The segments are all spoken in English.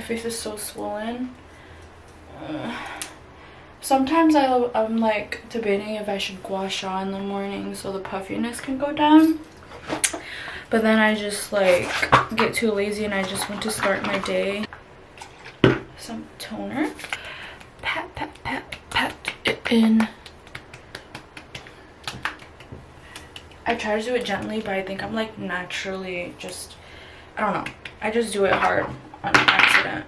face is so swollen. Sometimes I'm like debating if I should gua sha in the morning so the puffiness can go down. But then I just like get too lazy and I just want to start my day. Some toner. Pat, pat, pat, pat it in. I try to do it gently, but I think I'm like naturally just, I don't know. I just do it hard on accident.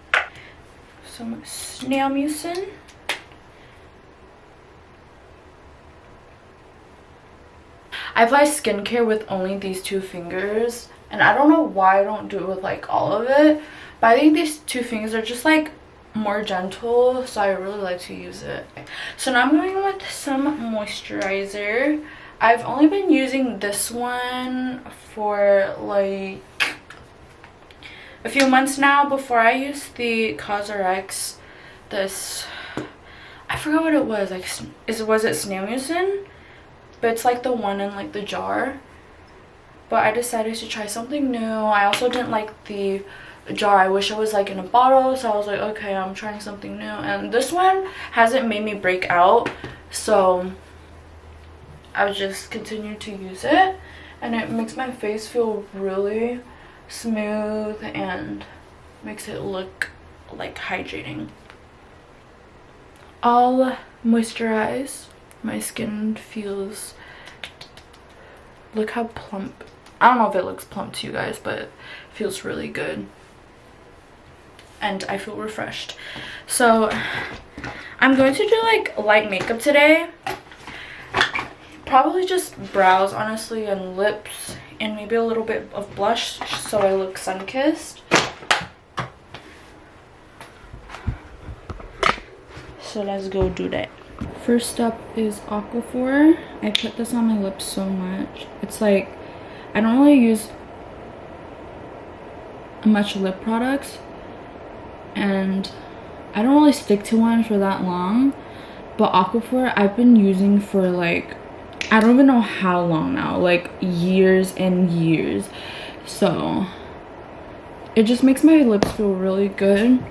Some snail mucin. I apply skincare with only these 2 fingers, and I don't know why I don't do it with like all of it, but I think these 2 fingers are just like more gentle, so I really like to use it. So now I'm going with some moisturizer. I've only been using this one for like a few months now. Before I used the CosRX, this, I forgot what it was, like was it snail mucin? But it's like the one in like the jar. But I decided to try something new. I also didn't like the jar. I wish it was like in a bottle, so I was like, okay, I'm trying something new. And this one hasn't made me break out, so I just continue to use it, and it makes my face feel really smooth and makes it look like hydrating. I'll moisturize. My skin feels, look how plump. I don't know if it looks plump to you guys, but it feels really good. And I feel refreshed. So I'm going to do like light makeup today. Probably just brows, honestly, and lips, and maybe a little bit of blush so I look sun-kissed. So let's go do that. First up is Aquaphor. I put this on my lips so much. It's like, I don't really use much lip products, and I don't really stick to one for that long, but Aquaphor I've been using for like, I don't even know how long now, like years and years. So it just makes my lips feel really good.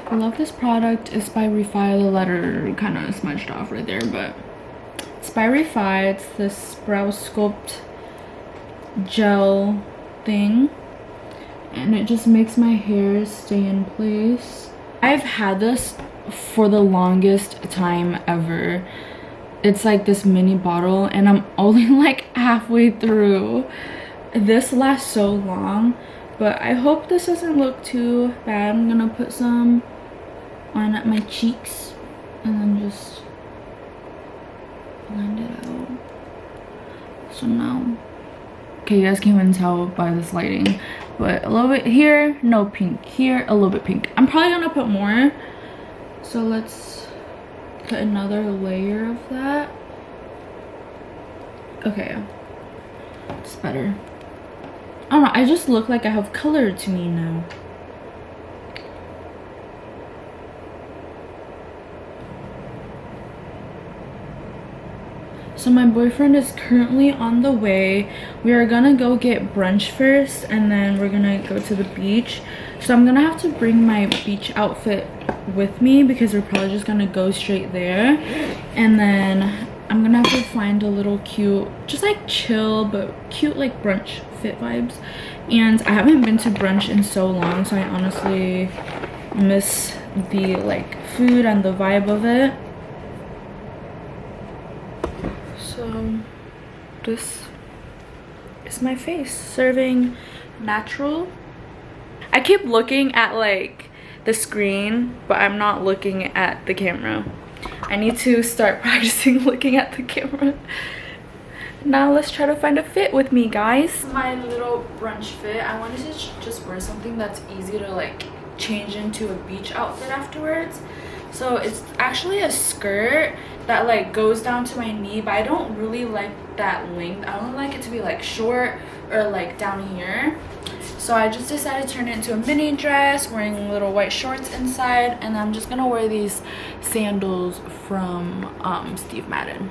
I love this product. It's by Refi. The letter kind of smudged off right there, but it's by Refi. It's this brow sculpt gel thing, and it just makes my hair stay in place. I've had this for the longest time ever. It's like this mini bottle, and I'm only like halfway through. This lasts so long, but I hope this doesn't look too bad. I'm gonna put some on my cheeks and then just blend it out. So now, okay, you guys can't even tell by this lighting, but a little bit here, no pink, here a little bit pink. I'm probably gonna put more, so let's put another layer of that. Okay, it's better. I don't know, I just look like I have color to me now. So my boyfriend is currently on the way. We are gonna go get brunch first, and then we're gonna go to the beach. So I'm gonna have to bring my beach outfit with me because we're probably just gonna go straight there. And then I'm gonna have to find a little cute, just like chill but cute like brunch fit vibes. And I haven't been to brunch in so long, so I honestly miss the like food and the vibe of it. So this is my face, serving natural. I keep looking at like the screen, but I'm not looking at the camera. I need to start practicing looking at the camera. Now let's try to find a fit with me, guys. My little brunch fit, I wanted to just wear something that's easy to like change into a beach outfit afterwards. So it's actually a skirt that like goes down to my knee, but I don't really like that length. I don't like it to be like short or like down here. So I just decided to turn it into a mini dress, wearing little white shorts inside, and I'm just gonna wear these sandals from Steve Madden.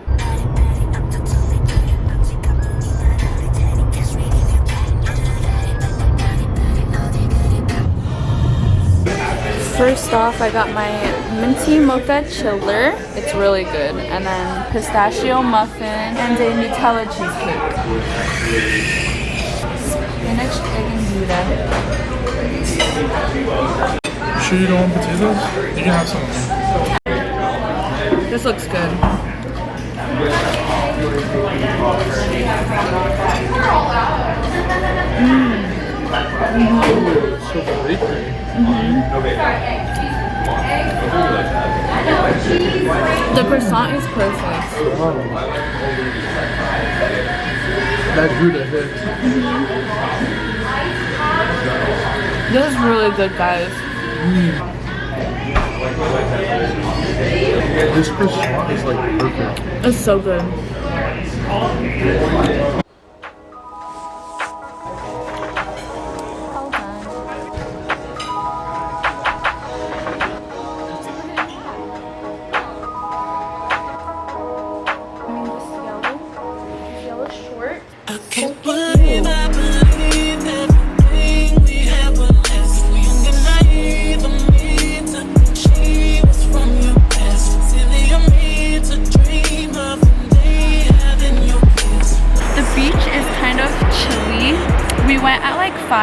First off, I got my minty mocha chiller. It's really good. And then pistachio muffin and a Nutella cheesecake. Spinach, egg, and Gouda. You sure you don't want potatoes? You can have some. This looks good. So bakery. The croissant is perfect. Wow. That Gouda hits. This is really good, guys. This croissant is like perfect. It's so good.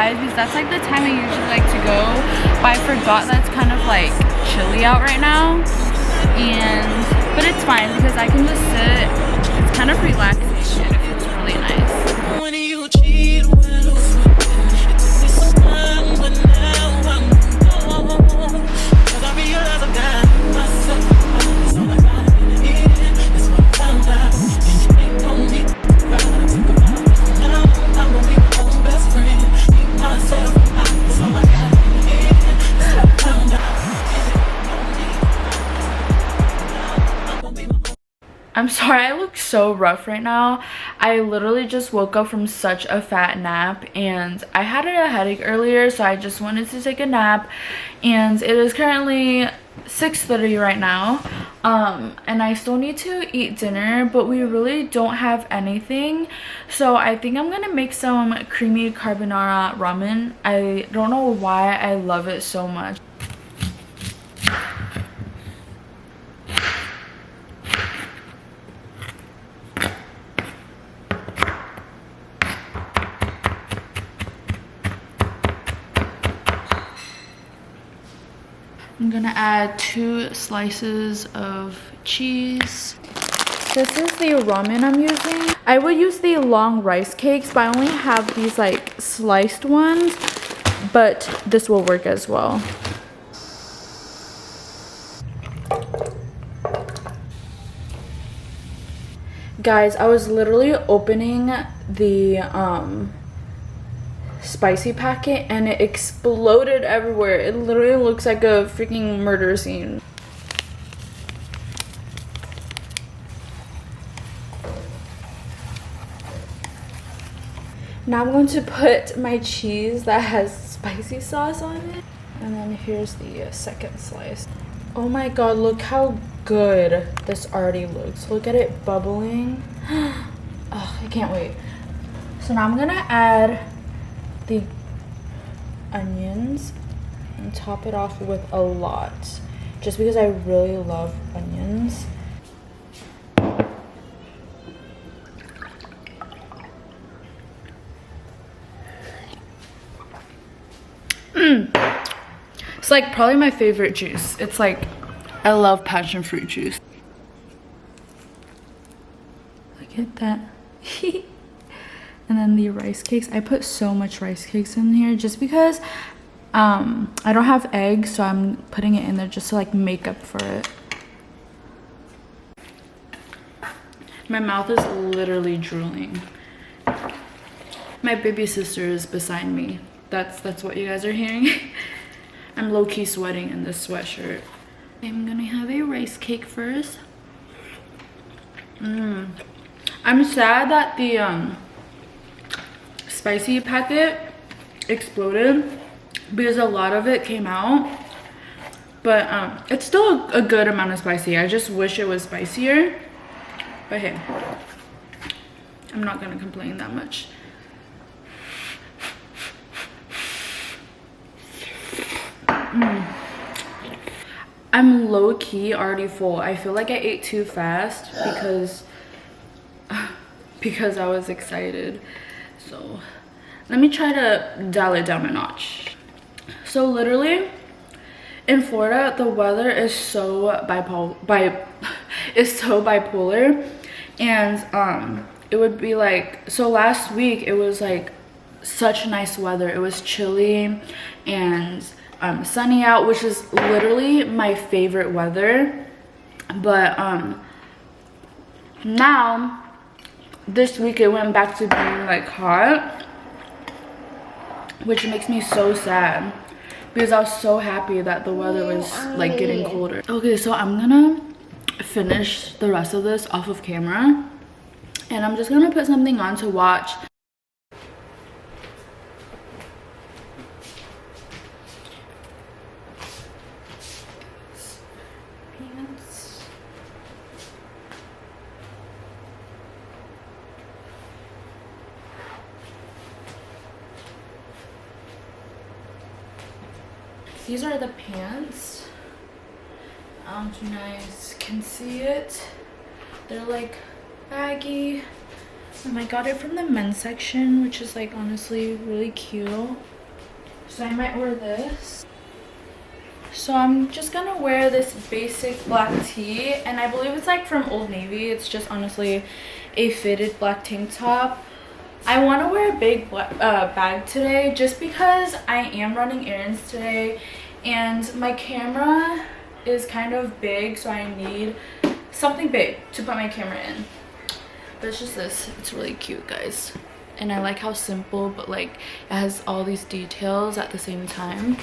Because that's like the time I usually like to go, but I forgot that it's kind of like chilly out right now, but it's fine because I can just sit. It's kind of relaxing. It's really nice. I'm sorry, I look so rough right now. I literally just woke up from such a fat nap, and I had a headache earlier, so I just wanted to take a nap. And it is currently 6:30 right now, and I still need to eat dinner, but we really don't have anything. So I think I'm gonna make some creamy carbonara ramen. I don't know why I love it so much. I'm gonna add 2 slices of cheese. This is the ramen I'm using. I would use the long rice cakes, but I only have these like sliced ones, but this will work as well. Guys, I was literally opening the spicy packet and it exploded everywhere. It literally looks like a freaking murder scene. Now I'm going to put my cheese that has spicy sauce on it, and then here's the second slice. Oh my god, look how good this already looks. Look at it bubbling. Oh, I can't wait. So now I'm gonna add the onions and top it off with a lot, just because I really love onions. It's like probably my favorite juice. It's like, I love passion fruit juice. Look at that. And then the rice cakes. I put so much rice cakes in here just because I don't have eggs, so I'm putting it in there just to like make up for it. My mouth is literally drooling. My baby sister is beside me. That's what you guys are hearing. I'm low-key sweating in this sweatshirt. I'm gonna have a rice cake first. I'm sad that the spicy packet exploded because a lot of it came out. But it's still a good amount of spicy. I just wish it was spicier. But hey, I'm not gonna complain that much. I'm low-key already full. I feel like I ate too fast because I was excited. So let me try to dial it down a notch. So literally in Florida, the weather is so bipolar, and it would be like, so last week it was like such nice weather. It was chilly and sunny out, which is literally my favorite weather. But now this week it went back to being like hot, which makes me so sad because I was so happy that the weather was like getting colder. Okay, so I'm gonna finish the rest of this off of camera, and I'm just gonna put something on to watch. These are the pants. I don't know if you guys can see it. They're like baggy. I got it from the men's section, which is like honestly really cute. So I might wear this. So I'm just gonna wear this basic black tee, and I believe it's like from Old Navy. It's just honestly a fitted black tank top. I want to wear a big bag today just because I am running errands today, and my camera is kind of big, so I need something big to put my camera in. But it's just this. It's really cute, guys, and I like how simple but like it has all these details at the same time.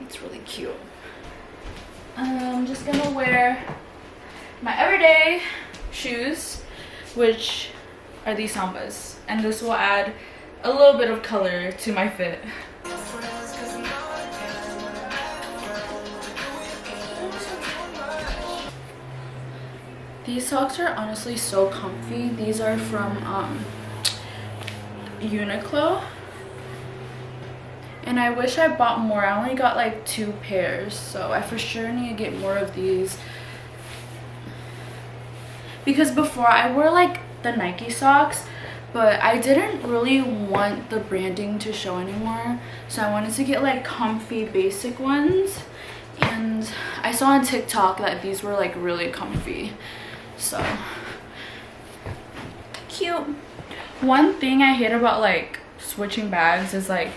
It's really cute. I'm just gonna wear my everyday shoes, which are these Sambas, and this will add a little bit of color to my fit. These socks are honestly so comfy. These are from Uniqlo, and I wish I bought more. I only got like 2 pairs, so I for sure need to get more of these, because before I wore like the Nike socks, but I didn't really want the branding to show anymore, so I wanted to get like comfy basic ones, and I saw on TikTok that these were like really comfy. So cute. One thing I hate about like switching bags is like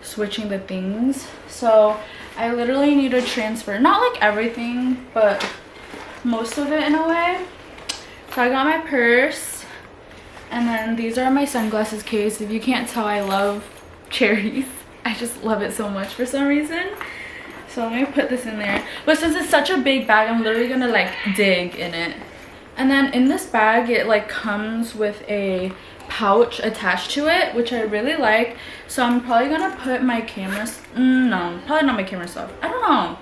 switching the things, so I literally need to transfer not like everything but most of it in a way. So I got my purse, and then these are my sunglasses case. If you can't tell, I love cherries. I just love it so much for some reason. So let me put this in there. But since it's such a big bag, I'm literally gonna like dig in it. And then in this bag, it like comes with a pouch attached to it, which I really like. So I'm probably gonna put my camera, no, probably not my camera stuff. I don't know.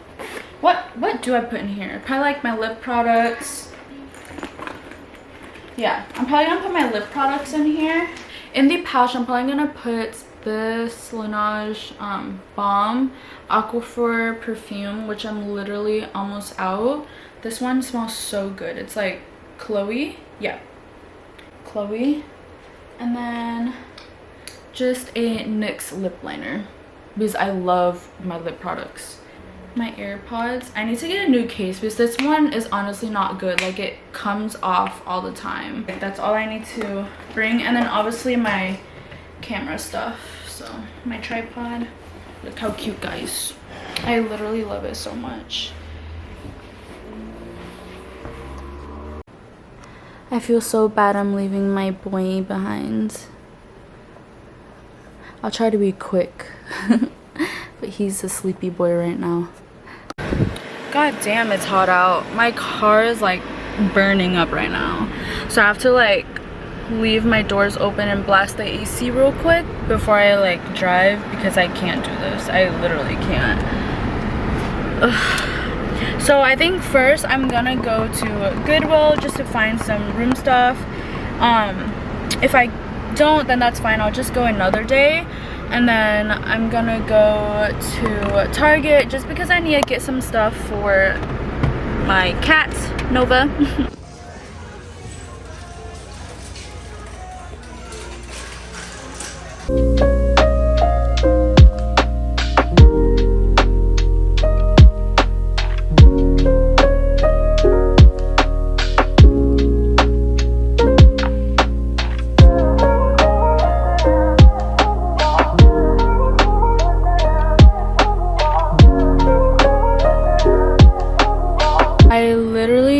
What do I put in here? Probably like my lip products. Yeah, I'm probably gonna put my lip products in here. In the pouch, I'm probably gonna put this Laneige Balm Aquaphor perfume, which I'm literally almost out. This one smells so good. It's like Chloe. Yeah, Chloe. And then just a NYX lip liner because I love my lip products. My AirPods. I need to get a new case because this one is honestly not good. Like it comes off all the time. Like, that's all I need to bring. And then obviously my camera stuff. So my tripod. Look how cute, guys. I literally love it so much. I feel so bad I'm leaving my boy behind. I'll try to be quick. But he's a sleepy boy right now. God damn, it's hot out. My car is like burning up right now. So I have to like leave my doors open and blast the AC real quick before I like drive, because I can't do this. I literally can't. Ugh. So I think first I'm gonna go to Goodwill just to find some room stuff. If I don't, then that's fine. I'll just go another day. And then I'm gonna go to Target just because I need to get some stuff for my cat, Nova.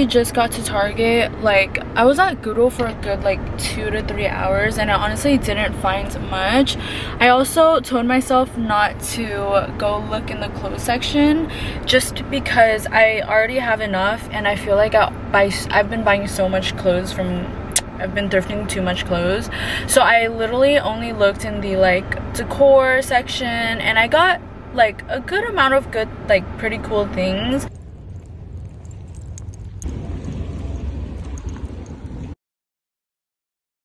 Just got to Target. Like, I was at Goodwill for a good like 2 to 3 hours and I honestly didn't find much. I also told myself not to go look in the clothes section just because I already have enough, and I feel like I've been buying so much clothes from I've been thrifting too much clothes. So I literally only looked in the like decor section and I got like a good amount of good, like pretty cool things.